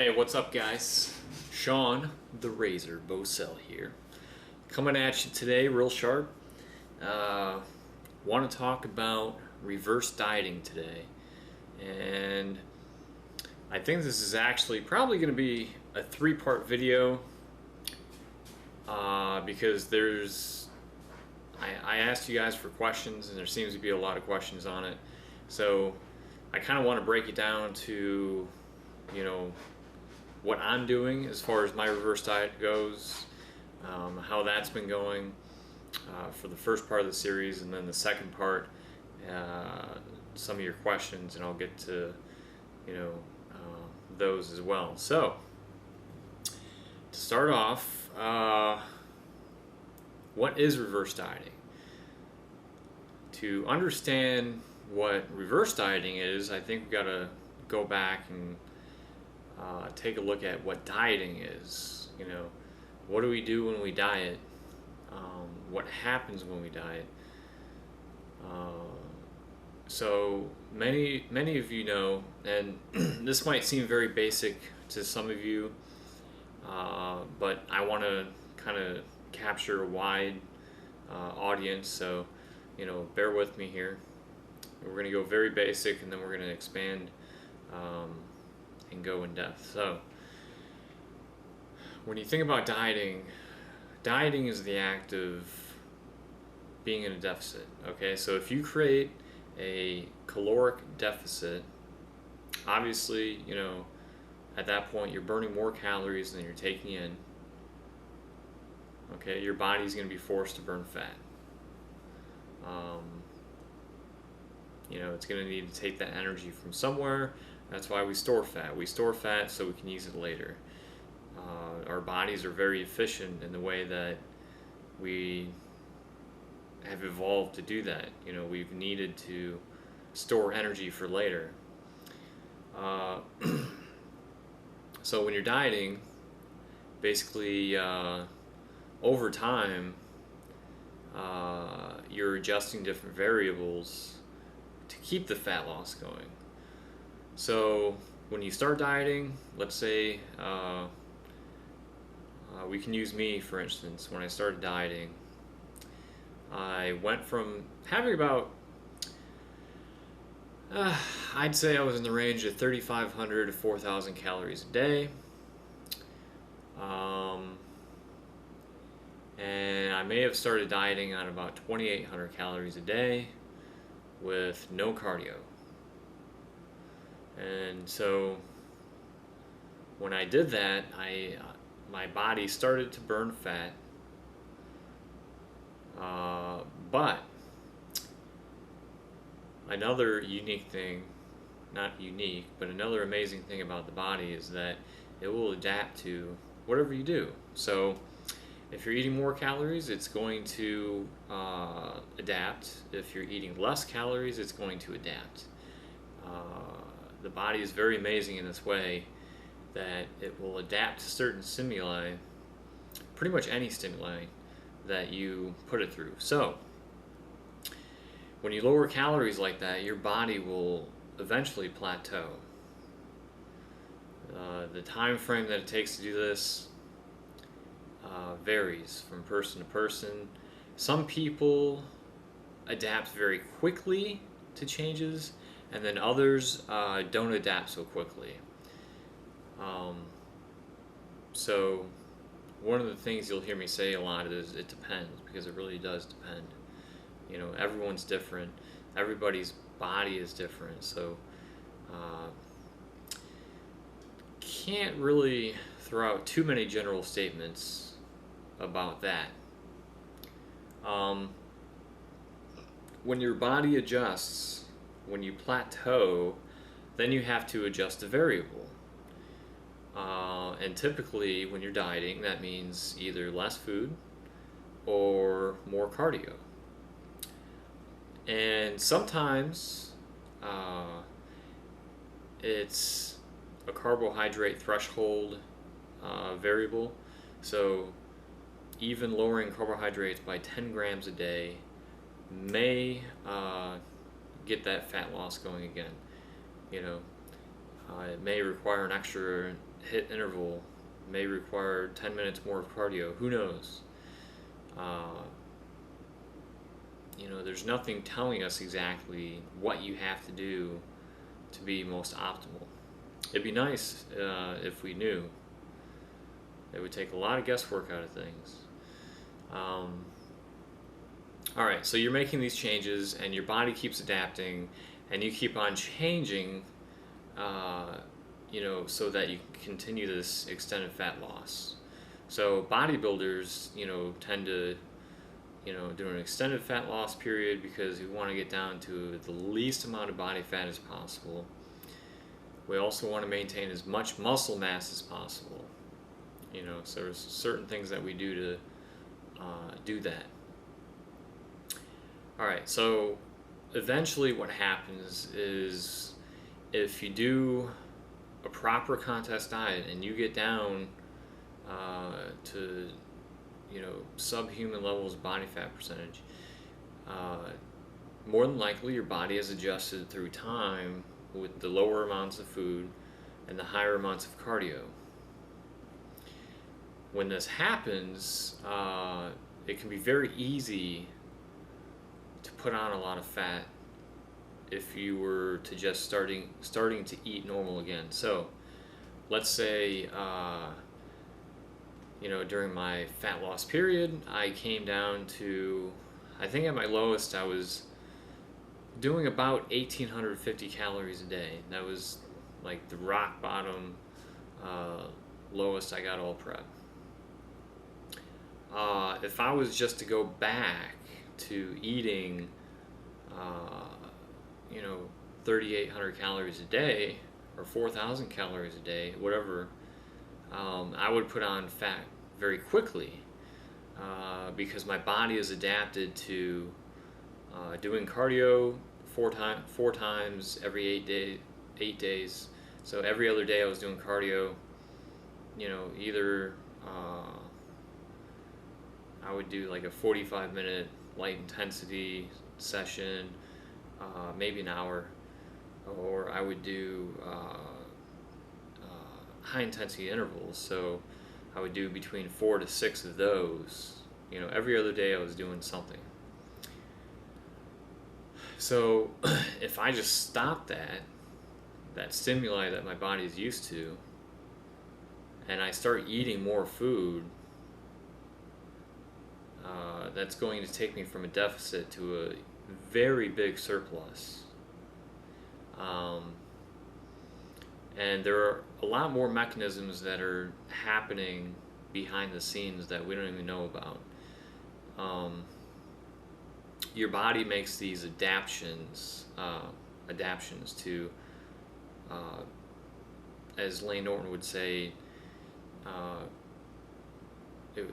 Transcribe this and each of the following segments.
Hey, what's up, guys? Sean the Razor Bosell here, coming at you today, real sharp. Want to talk about reverse dieting today, and I think this is actually probably going to be a three-part video because I asked you guys for questions, and there seems to be a lot of questions on it. So I kind of want to break it down to, what I'm doing as far as my reverse diet goes, how that's been going for the first part of the series, and then the second part, some of your questions, and I'll get to those as well. So to start off, what is reverse dieting? To understand what reverse dieting is, I think we've got to go back and take a look at what dieting is. What do we do when we diet? What happens when we diet? So many of you know, and this might seem very basic to some of you, but I want to kind of capture a wide audience, so bear with me here. We're going to go very basic, and then we're going to expand and go in depth. So when you think about dieting is the act of being in a deficit. Okay, so if you create a caloric deficit, obviously at that point you're burning more calories than you're taking in. Okay, your body's going to be forced to burn fat. It's going to need to take that energy from somewhere. That's why we store fat. We store fat so we can use it later. Our bodies are very efficient in the way that we have evolved to do that. We've needed to store energy for later. So when you're dieting, basically over time, you're adjusting different variables to keep the fat loss going. So when you start dieting, let's say we can use me for instance. When I started dieting, I went from having about I'd say I was in the range of 3,500 to 4,000 calories a day, and I may have started dieting on about 2,800 calories a day with no cardio. And so when I did that, my body started to burn fat, but another unique thing, not unique, but another amazing thing about the body is that it will adapt to whatever you do. So if you're eating more calories, it's going to adapt. If you're eating less calories, it's going to adapt. The body is very amazing in this way that it will adapt to certain stimuli, pretty much any stimuli that you put it through. So when you lower calories like that, your body will eventually plateau. The time frame that it takes to do this varies from person to person. Some people adapt very quickly to changes, and then others don't adapt so quickly. So one of the things you'll hear me say a lot is it depends, because it really does depend. Everyone's different. Everybody's body is different. So can't really throw out too many general statements about that. When your body adjusts, when you plateau, then you have to adjust a variable. And typically when you're dieting, that means either less food or more cardio. And sometimes it's a carbohydrate threshold variable. So even lowering carbohydrates by 10 grams a day may get that fat loss going again. It may require an extra hit interval may require 10 minutes more of cardio. Who knows? Uh, there's nothing telling us exactly what you have to do to be most optimal. It'd be nice if we knew. It would take a lot of guesswork out of things. All right, so you're making these changes, and your body keeps adapting, and you keep on changing, so that you can continue this extended fat loss. So bodybuilders, tend to, do an extended fat loss period because we want to get down to the least amount of body fat as possible. We also want to maintain as much muscle mass as possible. So there's certain things that we do to do that. All right, so eventually what happens is if you do a proper contest diet and you get down to subhuman levels of body fat percentage, more than likely your body has adjusted through time with the lower amounts of food and the higher amounts of cardio. When this happens, it can be very easy to put on a lot of fat if you were to just starting to eat normal again. So let's say during my fat loss period, I came down to, I think at my lowest I was doing about 1,850 calories a day. That was like the rock bottom lowest I got all prep. If I was just to go back to eating 3,800 calories a day or 4,000 calories a day, whatever, I would put on fat very quickly because my body is adapted to doing cardio four times every 8 days. So every other day I was doing cardio. Either I would do like a 45-minute light intensity session, maybe an hour, or I would do high intensity intervals. So I would do between 4 to 6 of those. Every other day I was doing something. So if I just stop that stimuli that my body is used to, and I start eating more food, that's going to take me from a deficit to a very big surplus. And there are a lot more mechanisms that are happening behind the scenes that we don't even know about. Your body makes these adaptations to, as Lane Norton would say, it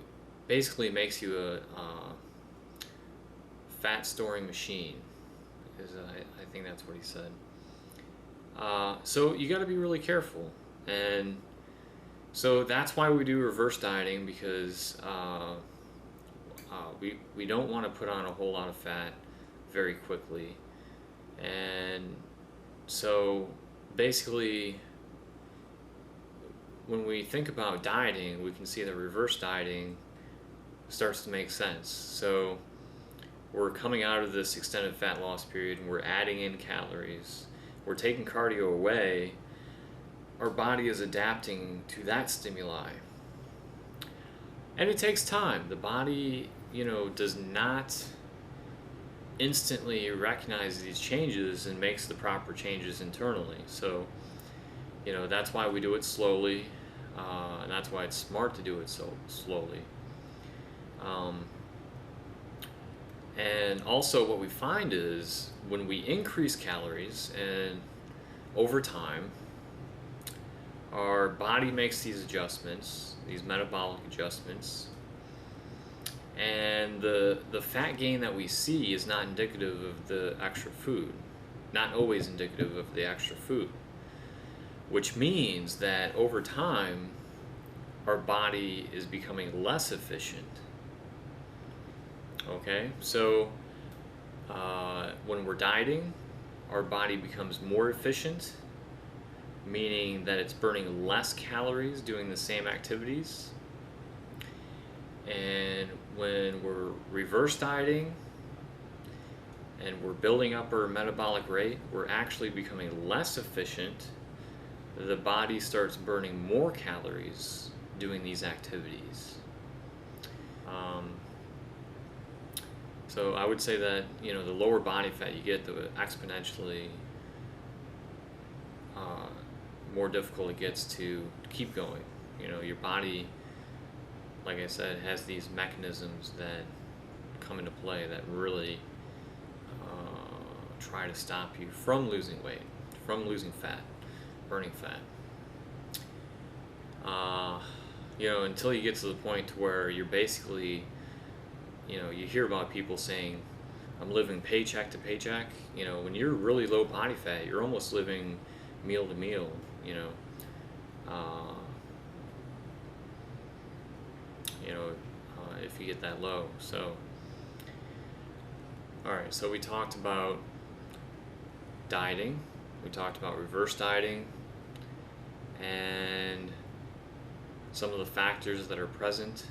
basically makes you a fat storing machine. I think that's what he said. So you got to be really careful, and so that's why we do reverse dieting, because we don't want to put on a whole lot of fat very quickly. And so basically, when we think about dieting, we can see that reverse dieting starts to make sense. So we're coming out of this extended fat loss period and we're adding in calories. We're taking cardio away. Our body is adapting to that stimuli. And it takes time. The body, does not instantly recognize these changes and makes the proper changes internally. So, that's why we do it slowly, and that's why it's smart to do it so slowly. And also what we find is when we increase calories, and over time, our body makes these adjustments, these metabolic adjustments, and the fat gain that we see is not indicative of the extra food, not always indicative of the extra food, which means that over time, our body is becoming less efficient. Okay, so when we're dieting, our body becomes more efficient, meaning that it's burning less calories doing the same activities. And when we're reverse dieting and we're building up our metabolic rate, we're actually becoming less efficient. The body starts burning more calories doing these activities. So I would say that, you know, the lower body fat you get, the exponentially more difficult it gets to keep going. You know, your body, like I said, has these mechanisms that come into play that really try to stop you from losing weight, from losing fat, burning fat. You know, until you get to the point where you're basically, you know, you hear about people saying, I'm living paycheck to paycheck. You know, when you're really low body fat, you're almost living meal to meal, you know. If you get that low. So, alright, so we talked about dieting, we talked about reverse dieting, and some of the factors that are present.